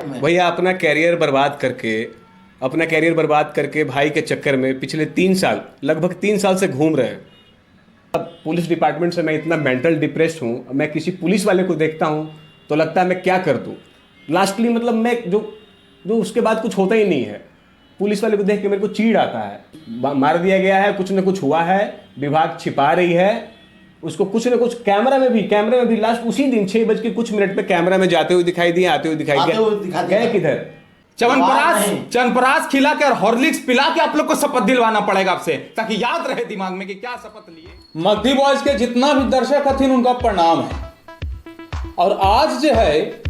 भैया अपना कैरियर बर्बाद करके भाई के चक्कर में पिछले 3 साल, लगभग 3 साल से घूम रहे हैं। अब पुलिस डिपार्टमेंट से मैं इतना मेंटल डिप्रेस्ड हूँ, मैं किसी पुलिस वाले को देखता हूँ तो लगता है मैं क्या कर दूँ। लास्टली मतलब मैं जो जो उसके बाद कुछ होता ही नहीं है। पुलिस वाले को देख के मेरे को चीड़ आता है। मार दिया गया है, कुछ न कुछ हुआ है, विभाग छिपा रही है उसको, कुछ न कुछ। कैमरे में भी लास्ट उसी दिन 6 बज के कुछ मिनट पे कैमरा में जाते हुए दिखाई दिए, आते हुए दिखाई दिए, गए किधर? च्यवनप्राश खिला के और हॉर्लिक्स पिला के आप लोग को शपथ दिलवाना पड़ेगा आपसे, ताकि याद रहे दिमाग में कि क्या शपथ लिए। मगधी बॉयज के जितना भी दर्शक हथिन उनका प्रणाम है। और आज जो है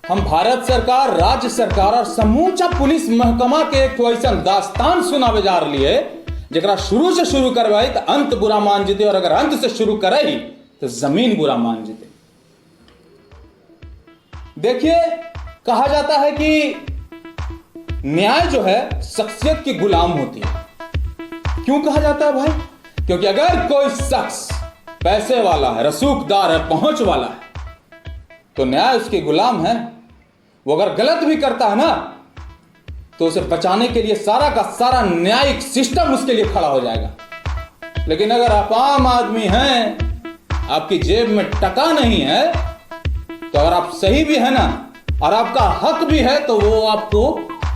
हम भारत सरकार, राज्य सरकार और समूचा पुलिस महकमा के एक ऐसा दास्तान सुनावे जा रही है जरा शुरू से शुरू करवाई तो अंत बुरा मान जीते, और अगर अंत से शुरू करे तो जमीन बुरा मान जीते। देखिए, कहा जाता है कि न्याय जो है शख्सियत की गुलाम होती है। क्यों कहा जाता है भाई? क्योंकि अगर कोई शख्स पैसे वाला है, रसूखदार है, पहुंच वाला है, तो न्याय उसके गुलाम है। वो अगर गलत भी करता है ना, तो उसे बचाने के लिए सारा का सारा न्यायिक सिस्टम उसके लिए खड़ा हो जाएगा। लेकिन अगर आप आम आदमी हैं, आपकी जेब में टका नहीं है, तो अगर आप सही भी है ना और आपका हक भी है, तो वो आपको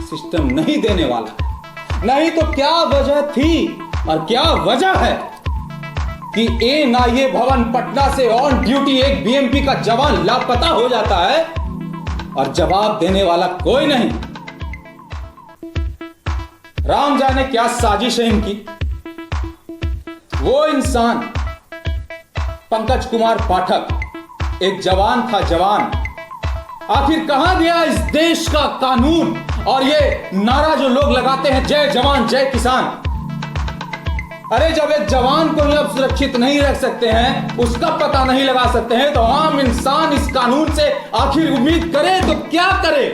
सिस्टम नहीं देने वाला है। नहीं तो क्या वजह थी और क्या वजह है कि एनआईए भवन पटना से ऑन ड्यूटी एक बीएमपी का जवान लापता हो जाता है और जवाब देने वाला कोई नहीं। राम जाने क्या साजिश है इनकी। वो इंसान पंकज कुमार पाठक एक जवान था, जवान। आखिर कहां गया इस देश का कानून और ये नारा जो लोग लगाते हैं, जय जवान जय किसान। अरे जब एक जवान को ही आप सुरक्षित नहीं रख सकते हैं, उसका पता नहीं लगा सकते हैं, तो आम इंसान इस कानून से आखिर उम्मीद करे तो क्या करे?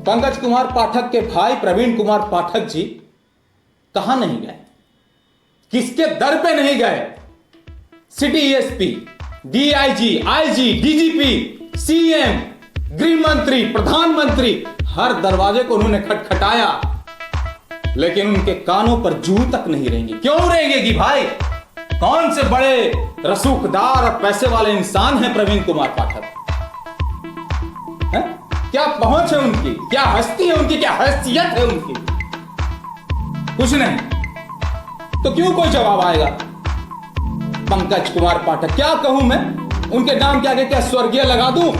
पंकज कुमार पाठक के भाई प्रवीण कुमार पाठक जी कहां नहीं गए? किसके दर पे नहीं गए? City SP, DIG, IG, DGP, CM, गृह मंत्री, प्रधानमंत्री, हर दरवाजे को उन्होंने खटखटाया, लेकिन उनके कानों पर जू तक नहीं रहेंगी। क्यों रहेंगी भाई? कौन से बड़े रसूखदार और पैसे वाले इंसान हैं प्रवीण कुमार पाठक? है? क्या पहुंच है उनकी? क्या हस्ती है उनकी? क्या हैसियत है उनकी? कुछ नहीं। तो क्यों कोई जवाब आएगा? पंकज कुमार पाठक, क्या कहूं मैं उनके नाम के आगे? क्या स्वर्गीय लगा दूं?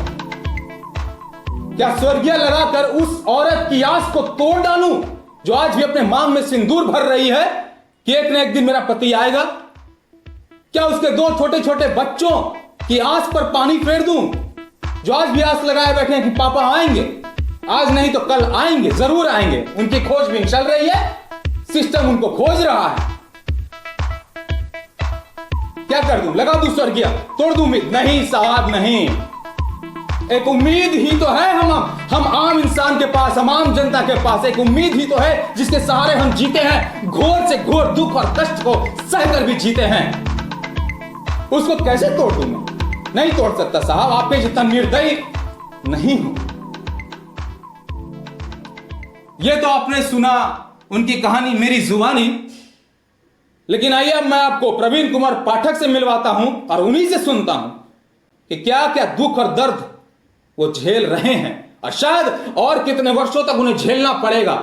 क्या स्वर्गीय लगाकर उस औरत की आस को तोड़ डालूं जो आज भी अपने मांग में सिंदूर भर रही है कि एक न एक दिन मेरा पति आएगा? क्या उसके 2 छोटे छोटे बच्चों की आस पर पानी फेर दूं जो आज भी आस लगाए बैठे हैं कि पापा आएंगे, आज नहीं तो कल आएंगे, जरूर आएंगे। उनकी खोजबीन चल रही है, सिस्टम उनको खोज रहा है। क्या कर दूं? लगा दूं स्वर्गीय? तोड़ दूं उम्मीद? नहीं साहब, नहीं। एक उम्मीद ही तो है हम आम इंसान के पास, हम आम जनता के पास एक उम्मीद ही तो है जिसके सहारे हम जीते हैं, घोर से घोर दुख और कष्ट को सहकर भी जीते हैं। उसको कैसे तोड़ दूं मैं? नहीं तोड़ सकता साहब, आपके जितना निर्दयी नहीं हूं। यह तो आपने सुना उनकी कहानी, मेरी जुबानी। लेकिन आइए अब मैं आपको प्रवीण कुमार पाठक से मिलवाता हूं और उन्हीं से सुनता हूं कि क्या क्या दुख और दर्द वो झेल रहे हैं, और शायद और कितने वर्षों तक उन्हें झेलना पड़ेगा।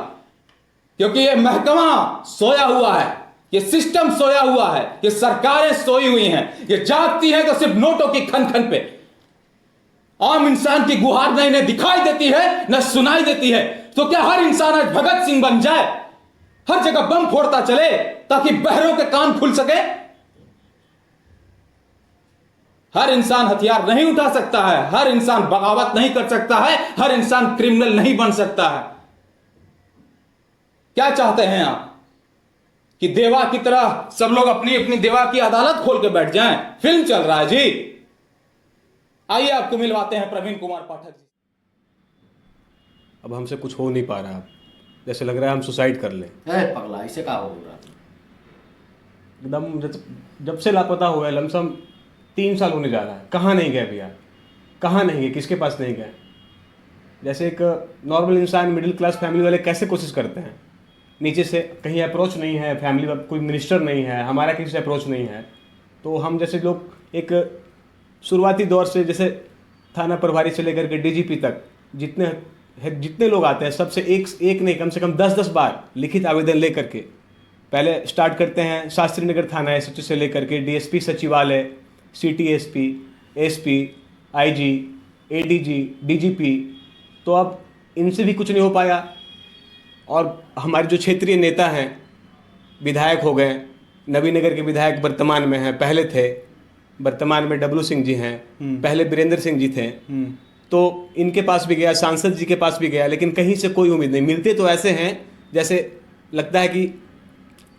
क्योंकि ये महकमा सोया हुआ है, ये सिस्टम सोया हुआ है, ये सरकारें सोई हुई हैं। ये जागती हैं तो सिर्फ नोटों की खन खन पे। आम इंसान की गुहार न इन्हें दिखाई देती है न सुनाई देती है। तो क्या हर इंसान आज भगत सिंह बन जाए, हर जगह बम फोड़ता चले ताकि बहरों के कान खुल सके? हर इंसान हथियार नहीं उठा सकता है, हर इंसान बगावत नहीं कर सकता है, हर इंसान क्रिमिनल नहीं बन सकता है। क्या चाहते हैं आप कि देवा की तरह सब लोग अपनी अपनी देवा की अदालत खोल के बैठ जाएं? फिल्म चल रहा है जी। आइए आपको मिलवाते हैं प्रवीण कुमार पाठक जी। अब हमसे कुछ हो नहीं पा रहा, जैसे लग रहा है हम सुसाइड कर लें। पगला, इसे क्या हो रहा? एकदम जब से लापता हुआ है, लमसम 3 साल होने जा रहा है। कहाँ नहीं गए भैया? कहाँ नहीं गए, किसके पास नहीं गए? जैसे एक नॉर्मल इंसान, मिडिल क्लास फैमिली वाले कैसे कोशिश करते हैं, नीचे से कहीं अप्रोच नहीं है, फैमिली में कोई मिनिस्टर नहीं है, हमारा किसी से अप्रोच नहीं है, तो हम जैसे लोग एक शुरुआती दौर से जैसे थाना प्रभारी से लेकर के डीजीपी तक जितने लोग आते हैं सबसे एक नहीं कम से कम 10-10 बार लिखित आवेदन लेकर के पहले स्टार्ट करते हैं। शास्त्री नगर थाना एसएचओ से लेकर के डीएसपी सचिवालय, city SP, IG, ADG, DGP, तो अब इनसे भी कुछ नहीं हो पाया। और हमारे जो क्षेत्रीय नेता हैं, विधायक हो गए, नवीनगर के विधायक वर्तमान में हैं, पहले थे, वर्तमान में डब्लू सिंह जी हैं, पहले वीरेंद्र सिंह जी थे, तो इनके पास भी गया, सांसद जी के पास भी गया, लेकिन कहीं से कोई उम्मीद नहीं। मिलते तो ऐसे हैं जैसे लगता है कि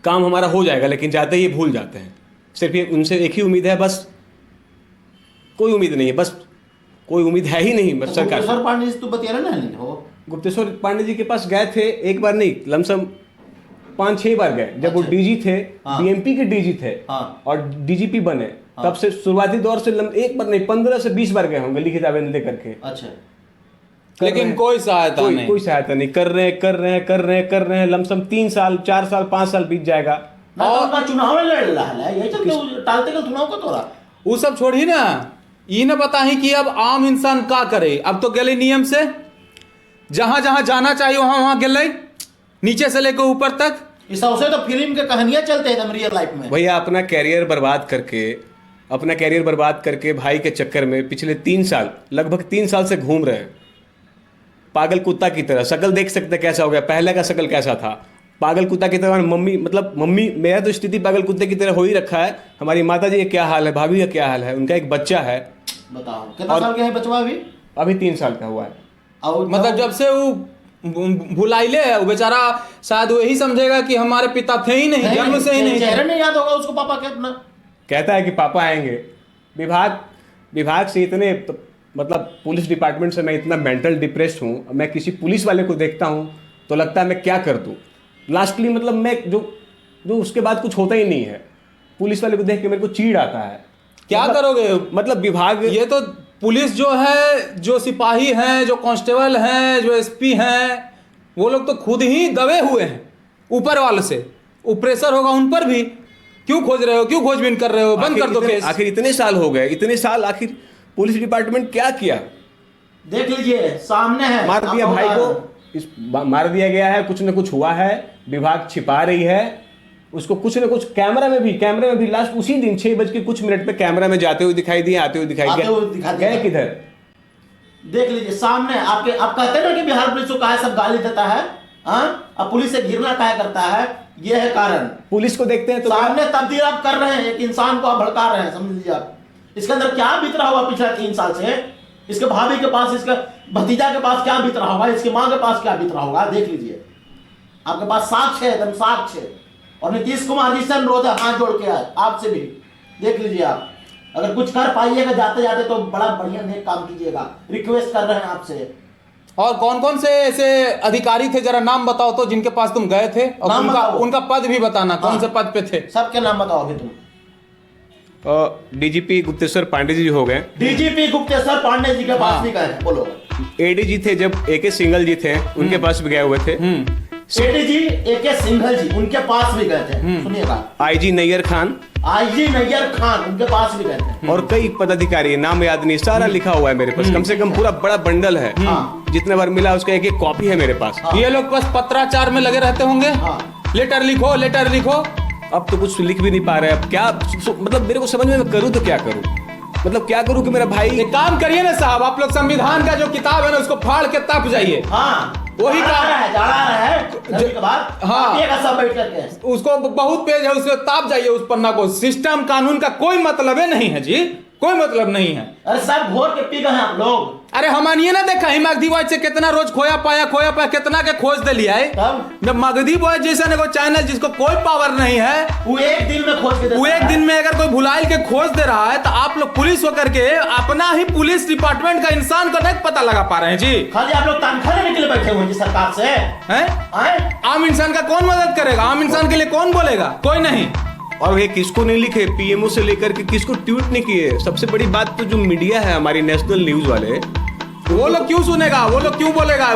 काम हमारा हो जाएगा, लेकिन जाते ही भूल जाते हैं। सिर्फ ये उनसे एक ही उम्मीद है, बस कोई उम्मीद नहीं है, बस कोई उम्मीद है ही नहीं बस सरकार। गुप्तेश्वर पांडे जी तो बतिया रहे ना हो। गुप्तेश्वर पांडे जी के पास गए थे, एक बार नहीं, लमसम 5-6 बार गए। जब वो डीजी थे, बीएमपी के डीजी थे और डीजीपी बने, तब से शुरुआती दौर से एक बार नहीं 15 से 20 बार गए होंगे लिखित आवेदन दे करके। अच्छा, लेकिन कोई सहायता नहीं, कोई सहायता नहीं। कर रहे हैं, लमसम 3 साल 4 साल 5 साल बीत जाएगा। और चुनाव में लड़ रहा है, यही चलते टालते का चुनाव का तोरा। वो सब छोड़ी ना, ये न बता ही कि अब आम इंसान का करे। अब तो गले नियम से जहां जहां जाना चाहिए वहां वहां गले, नीचे से लेकर ऊपर तक। इस सबसे तो फिल्म के कहानियां चलते हैं रियल लाइफ में। भैया अपना कैरियर बर्बाद करके भाई के चक्कर में पिछले 3 साल, लगभग 3 साल से घूम रहे हैं पागल कुत्ता की तरह। शकल देख सकते कैसा हो गया, पहले का शकल कैसा था, पागल कुत्ता की तरह। मम्मी मेरा तो स्थिति पागल कुत्ते की तरह हो ही रखा है। हमारी माता जी का क्या हाल है, भाभी का क्या हाल है, उनका एक बच्चा है, बताओ कितना साल का है बचवा अभी 3 साल का हुआ है। और मतलब जब से वो भुलाइले है, वो बेचारा शायद वही समझेगा कि हमारे पिता थे ही नहीं, जन्म से ही नहीं। चेहरा नहीं याद होगा उसको पापा के अपना। कहता है कि पापा आएंगे। विभाग से इतने मतलब पुलिस डिपार्टमेंट से मैं इतना मेंटल डिप्रेस्ड हूँ, मैं किसी पुलिस वाले को देखता हूँ तो लगता है मैं क्या कर दूँ। लास्टली मतलब मैं जो उसके बाद कुछ होता ही नहीं है। पुलिस वाले को देख के मेरे को चीड़ आता है। क्या करोगे? मतलब विभाग, ये तो पुलिस जो है, जो सिपाही हैं, जो कांस्टेबल हैं, जो एसपी हैं, वो लोग तो खुद ही दबे हुए हैं ऊपर वाले से। वो प्रेशर होगा उन पर भी। क्यों खोज रहे हो, क्यों खोजबीन कर रहे हो, बंद कर दो केस। आखिर इतने साल हो गए, इतने साल आखिर पुलिस डिपार्टमेंट क्या किया? देख लीजिए सामने है, मार दिया भाई को, मार दिया गया है, कुछ न कुछ हुआ है, विभाग छिपा रही है उसको। कुछ न कुछ कैमरे में भी लास्ट उसी दिन 6:00 पे कैमरा में जाते हुए दिखाई दिए, आते हुए दिखाई गए किधर? देख लीजिए सामने आपके। आप कहते हैं ना कि बिहार पुलिस को काहे सब गाली देता है, अब पुलिस से घिरना काहे करता है, ये है कारण। पुलिस को देखते हैं तो सामने तब्दील आप कर रहे हैं, एक इंसान को आप भड़का रहे हैं, समझ लीजिए आप। इसके अंदर क्या बीत रहा होगा पिछले 3 साल से, इसके भाभी के पास, इसके भतीजा के पास क्या बीत रहा होगा, इसकी माँ के पास क्या बीत रहा होगा। देख लीजिए, आपके पास साक्ष्य है, एकदम साक्ष्य है। और नीतीश कुमार जी से अनुरोध है, हाथ जोड़ के आपसे भी देख लीजिए, आप अगर कुछ कर पाइएगा जाते जाते तो बड़ा बढ़िया नेक काम कीजिएगा, रिक्वेस्ट कर रहे हैं आपसे। और कौन कौन से ऐसे अधिकारी थे, जरा नाम बताओ तो, जिनके पास तुम गए थे, और उनका पद भी बताना, कौन से पद पे थे। सबके नाम बताओ अभी तुम। डीजीपी गुप्तेश्वर पांडे जी हो गए, डीजीपी गुप्तेश्वर पांडे जी के पास भी गए, बोलो। एडीजी थे जब एके सिंघल जी थे, उनके पास भी गए हुए थे। एडीजी एके सिंघल जी, उनके पास भी गए थे, सुनिएगा। आईजी नैयर खान, उनके पास भी गए थे। और कई पदाधिकारी, नाम याद नहीं, सारा लिखा हुआ है मेरे पास, कम से कम पूरा बड़ा बंडल है। जितने बार मिला उसका एक कॉपी है मेरे पास। ये लोग बस पत्राचार में लगे रहते होंगे, लेटर लिखो। अब तो कुछ लिख भी नहीं पा रहे। अब क्या मतलब मेरे को समझ में, मैं करूँ तो क्या करूँ, मतलब क्या करूँ कि मेरा भाई। एक काम करिए ना साहब, आप लोग संविधान का जो किताब है ना उसको फाड़ के तप जाइए। वही जा रहा है के बाद। हाँ, सब बैठ करके उसको बहुत पेज है, उसको ताप जाइए उस पन्ना को। सिस्टम कानून का कोई मतलब नहीं है जी, कोई मतलब नहीं है। अरे सब घोर के पी गए हैं आप लोग। अरे हम ये ना देखा ही मगधी बॉय से कितना रोज खोया पाया कितना के खोज दे लिया है। जब मगधी बॉय जैसा ने कोई चैनल जिसको कोई पावर नहीं है, वो एक दिन में खोज के वो एक दिन में अगर कोई भुलाइल के खोज दे रहा है, तो आप लोग पुलिस होकर के अपना ही पुलिस डिपार्टमेंट का इंसान को नहीं पता लगा पा रहे हैं जी। खाली आप लोग तनख्वाह लेने के लिए बैठे हुए हैं सरकार से। आम इंसान का कौन मदद करेगा, आम इंसान के लिए कौन बोलेगा, कोई नहीं। और ये किसको नहीं लिखे, पीएमओ से लेकर के किसको ट्वीट नहीं किए। सबसे बड़ी बात तो जो मीडिया है हमारी नेशनल न्यूज वाले, वो लोग क्यों सुनेगा, वो लोग क्यों बोलेगा,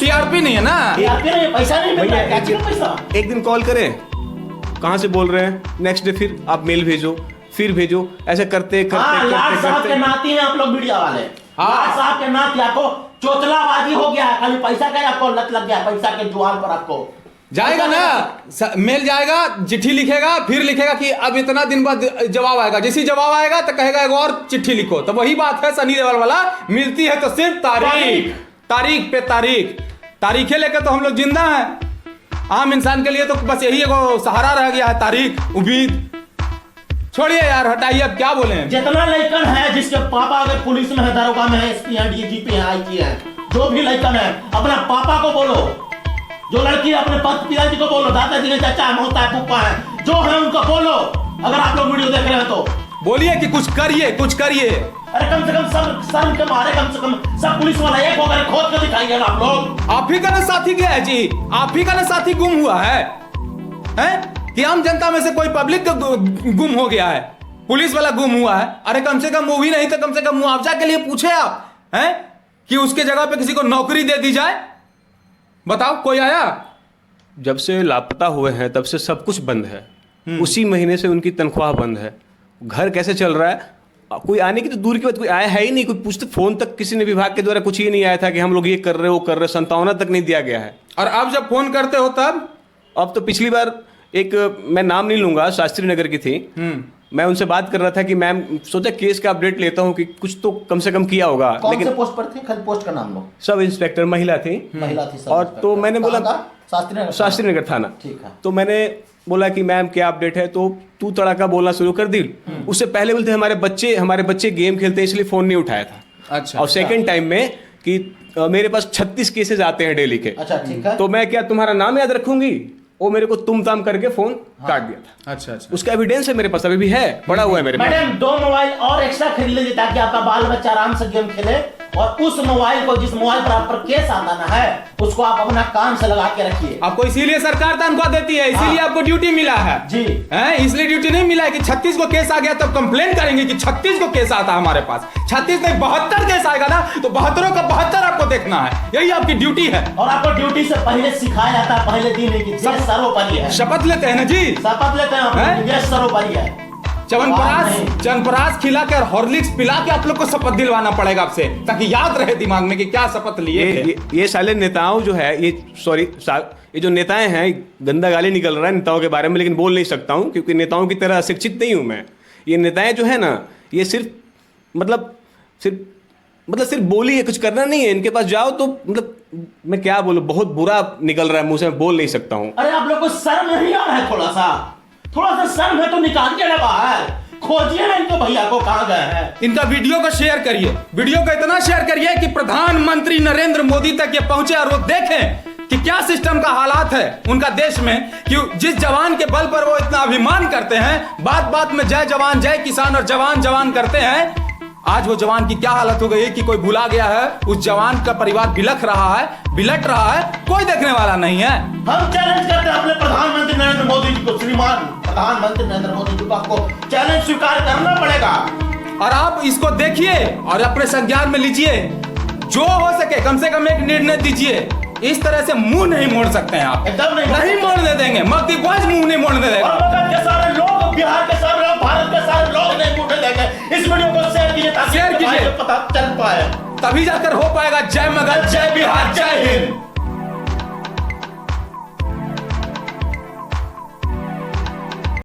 टीआरपी नहीं है ना, टीआरपी नहीं, पैसा नहीं मिल रहा है, क्या चाहिए पैसा। एक दिन कॉल करें, कहाँ से बोल रहे हैं, नेक्स्ट डे फिर आप मेल भेजो, फिर भेजो, ऐसे करते करते लाड करते साहब के करते नाती हैं आप लोग मीडिया वाले। हाँ। लाड साहब के नाती, आपको चोचलाबाजी हो गया है, खाली पैसा का आपको लत लग गया है, पैसा के जुआन पर आपको जाएगा ना, मेल जाएगा, चिट्ठी लिखेगा, फिर लिखेगा कि अब इतना दिन बाद जवाब आएगा, जैसे जवाब आएगा तो कहेगा एक और चिट्ठी लिखो। तो वही बात है सनी देओल वाला, मिलती है तो सिर्फ तारीख, तारीख पे तारीख, तारीखें लेकर तो हम लोग जिंदा हैं। आम इंसान के लिए तो बस यही एगो सहारा रह गया है, तारीख, उम्मीद। छोड़िए यार, हटाइए, अब क्या बोले। जितना लड़कन है जिसके पापा अगर पुलिस में है, दरोगा में है, एसपी है, डीजीपी है, आईजी है, जो भी लड़कन है अपना पापा को बोलो, जो लड़की अपने पिताजी को बोलो, दादाजी के चाचा है, मौसा है, फूफा है, जो है उनको बोलो। अगर आप लोग वीडियो देख रहे हैं तो बोलिए कि कुछ करिए, कुछ करिए। अरे कम से कम सब शर्म के मारे, कम से कम सब पुलिस वाला एक होकर खोद कर दिखाएंगे ना आप लोग। आप ही का ना साथी गया है जी, आप ही का ना साथी गुम हुआ है, हैं? कि आम जनता में से कोई पब्लिक का गुम हो गया है, पुलिस वाला गुम हुआ है। अरे कम से कम मूवी नहीं तो कम से कम मुआवजा के लिए पूछे आप, हैं? कि उसके जगह पे किसी को नौकरी दे दी जाए। बताओ, कोई आया? जब से लापता हुए हैं तब से सब कुछ बंद है। उसी महीने से उनकी तनख्वाह बंद है। घर कैसे चल रहा है, कोई आने की तो दूर की बात, कोई आया है ही नहीं। कोई पूछते, फोन तक किसी ने विभाग के द्वारा कुछ ही नहीं आया था कि हम लोग ये कर रहे, वो कर रहे, संतावना तक नहीं दिया गया है। और अब जब फोन करते हो तब? अब तो पिछली बार एक, मैं नाम नहीं लूंगा, शास्त्री नगर की थी, मैं उनसे बात कर रहा था कि मैम सोचा केस का अपडेट लेता हूँ कि कुछ तो कम से कम किया होगा। कौन लेकिन से पोस्ट पर थे, खाली पोस्ट का नाम लो। सब इंस्पेक्टर महिला थी, महिला थी सब और इंस्पेक्टर। तो मैंने बोला कहाँ का? शास्त्री नगर थाना। ठीक है। तो मैंने बोला कि मैम क्या अपडेट है, तो तू तड़ाका बोलना शुरू कर दी। उससे पहले बोलते हमारे बच्चे गेम खेलते हैं इसलिए फोन नहीं उठाया था। अच्छा। और सेकंड टाइम में कि मेरे पास 36 केसेस आते हैं डेली के। अच्छा, ठीक है। तो मैं क्या तुम्हारा नाम याद रखूंगी, वो मेरे को तुम ताम करके फोन काट दिया था। अच्छा अच्छा। उसका एविडेंस है मेरे पास, अभी भी है, पड़ा हुआ है मेरे पास। मैडम 2 मोबाइल और एक्स्ट्रा खरीद लीजिए ताकि आपका बाल बच्चा आराम से गेम खेले, और उस मोबाइल को, जिस मोबाइल पर आप पर केस आना है, उसको आप अपना कान से लगा के रखिए। आपको इसीलिए सरकार तनख्वाह देती है, इसीलिए आपको ड्यूटी मिला है जी। हैं? इसलिए ड्यूटी नहीं मिला है कि 36 को केस आ गया तब कंप्लेन करेंगे कि 36 को केस आता है हमारे पास। 36 नहीं 72 केस आएगा ना, तो 72 का 72 आपको देखना है, यही आपकी ड्यूटी है। और आपको ड्यूटी से पहले सिखाया जाता है, पहले दिन है कि देश सर्वोपरि है। शपथ लेते हैं ना जी, शपथ लेते हैं हैं? आप, देश सर्वोपरि है। चवनप्राश खिला के और हॉर्लिक्स पिला के आप लोग को शपथ दिलवाना पड़ेगा आपसे, ताकि याद रहे दिमाग में कि क्या शपथ लिए थे। ये साले नेताओं जो है, ये जो नेताएं हैं, गंदा गाली निकल रहा है नेताओं के बारे में, लेकिन बोल नहीं सकता हूं क्योंकि नेताओं की तरह अशिक्षित नहीं हूं मैं। ये नेताएं जो है ना, ये सिर्फ बोली है, कुछ करना नहीं है। इनके पास जाओ तो मतलब मैं क्या बोलूं, बहुत बुरा निकल रहा है मुंह से, मैं बोल नहीं सकता हूं। अरे आप लोग को शर्म नहीं आ रहा है? थोड़ा सा शर्म है तो निकाल के बाहर खोजिए ना इनको, भैया को कहां गए हैं। इनका वीडियो को शेयर करिए, वीडियो को इतना शेयर करिए कि प्रधानमंत्री नरेंद्र मोदी तक ये पहुंचे और वो देखें कि क्या सिस्टम का हालात है उनका देश में, कि जिस जवान के बल पर वो इतना अभिमान करते हैं, बात बात में जय जवान जय किसान और जवान जवान करते हैं, आज वो जवान की क्या हालत हो गई है कि कोई भुला गया है। उस जवान का परिवार बिलख रहा है, बिलट रहा है, कोई देखने वाला नहीं है। हम चैलेंज करते हैं अपने प्रधानमंत्री नरेंद्र मोदी जी को, श्रीमान प्रधानमंत्री नरेंद्र मोदी जी को, आपको चैलेंज स्वीकार करना पड़ेगा। और आप इसको देखिए और अपने संज्ञान में लीजिए, जो हो सके कम से कम एक निर्णय दीजिए। इस तरह से मुंह नहीं मोड़ सकते हैं आप, एकदम नहीं मोड़ने देंगे, मक्तीबाज मुंह नहीं मोड़ने देंगे। और मगध के सारे लोग, बिहार के सारे लोग, भारत के सारे लोग नहीं मोड़ने देंगे। इस वीडियो को शेयर कीजिए ताकि शेयर कीजिए, पता चल पाए, तभी जाकर हो पाएगा। जय